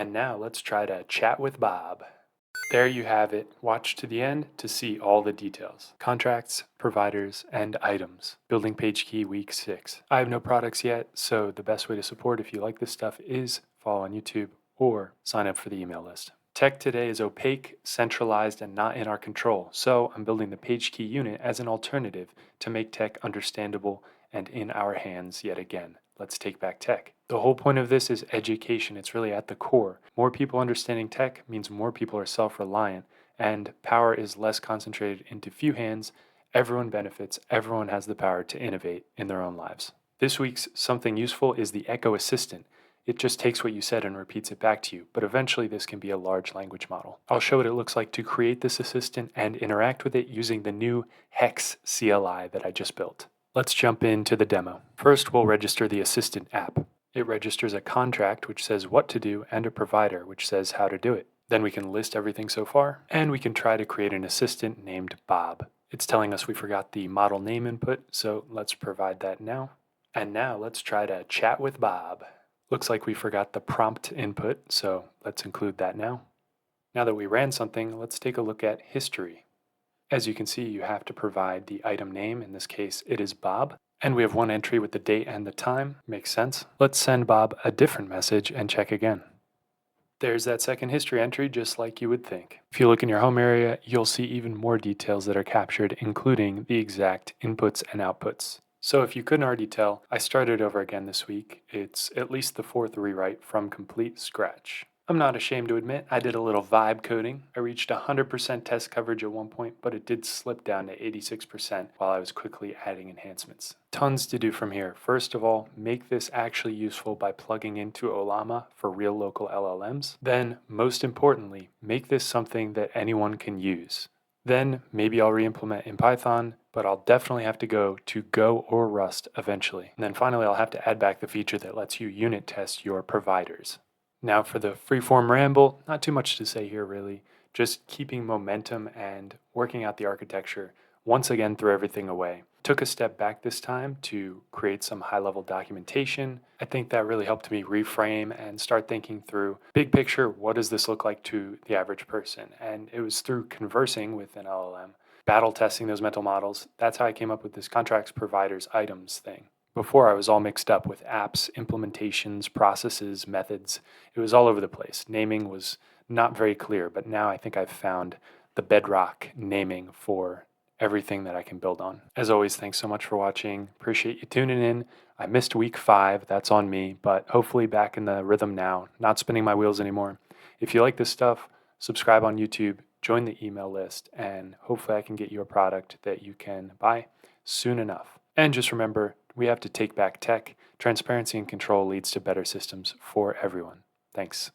And now let's try to chat with Bob. There you have it. Watch to the end to see all the details. Contracts, providers, and items. Building PageKey Week 6. I have no products yet, so the best way to support if you like this stuff is follow on YouTube or sign up for the email list. Tech today is opaque, centralized, and not in our control, so I'm building the PageKey unit as an alternative to make tech understandable and in our hands yet again. Let's take back tech. The whole point of this is education. It's really at the core. More people understanding tech means more people are self-reliant, and power is less concentrated into few hands. Everyone benefits. Everyone has the power to innovate in their own lives. This week's something useful is the Echo Assistant. It just takes what you said and repeats it back to you, but eventually this can be a large language model. I'll show what it looks like to create this assistant and interact with it using the new Hex CLI that I just built. Let's jump into the demo. First, we'll register the Assistant app. It registers a contract which says what to do and a provider which says how to do it. Then we can list everything so far, and we can try to create an assistant named Bob. It's telling us we forgot the model name input, so let's provide that now. And now let's try to chat with Bob. Looks like we forgot the prompt input, so let's include that now. Now that we ran something, let's take a look at history. As you can see, you have to provide the item name. In this case, it is Bob. And we have one entry with the date and the time. Makes sense. Let's send Bob a different message and check again. There's that second history entry, just like you would think. If you look in your home area, you'll see even more details that are captured, including the exact inputs and outputs. So if you couldn't already tell, I started over again this week. It's at least the fourth rewrite from complete scratch. I'm not ashamed to admit I did a little vibe coding. I reached 100% test coverage at one point, but it did slip down to 86% while I was quickly adding enhancements. Tons to do from here. First of all, make this actually useful by plugging into Olama for real local LLMs. Then, most importantly, make this something that anyone can use. Then maybe I'll re-implement in Python, but I'll definitely have to go to Go or Rust eventually. And then finally, I'll have to add back the feature that lets you unit test your providers. Now for the freeform ramble, not too much to say here really, just keeping momentum and working out the architecture once again threw everything away. Took a step back this time to create some high-level documentation. I think that really helped me reframe and start thinking through big picture, what does this look like to the average person? And it was through conversing with an LLM, battle testing those mental models. That's how I came up with this contracts, providers, items thing. Before I was all mixed up with apps, implementations, processes, methods. It was all over the place. Naming was not very clear, but now I think I've found the bedrock naming for everything that I can build on. As always, thanks so much for watching. Appreciate you tuning in. I missed week 5, that's on me, but hopefully back in the rhythm now, not spinning my wheels anymore. If you like this stuff, subscribe on YouTube, join the email list, and hopefully I can get you a product that you can buy soon enough. And just remember, we have to take back tech. Transparency and control leads to better systems for everyone. Thanks.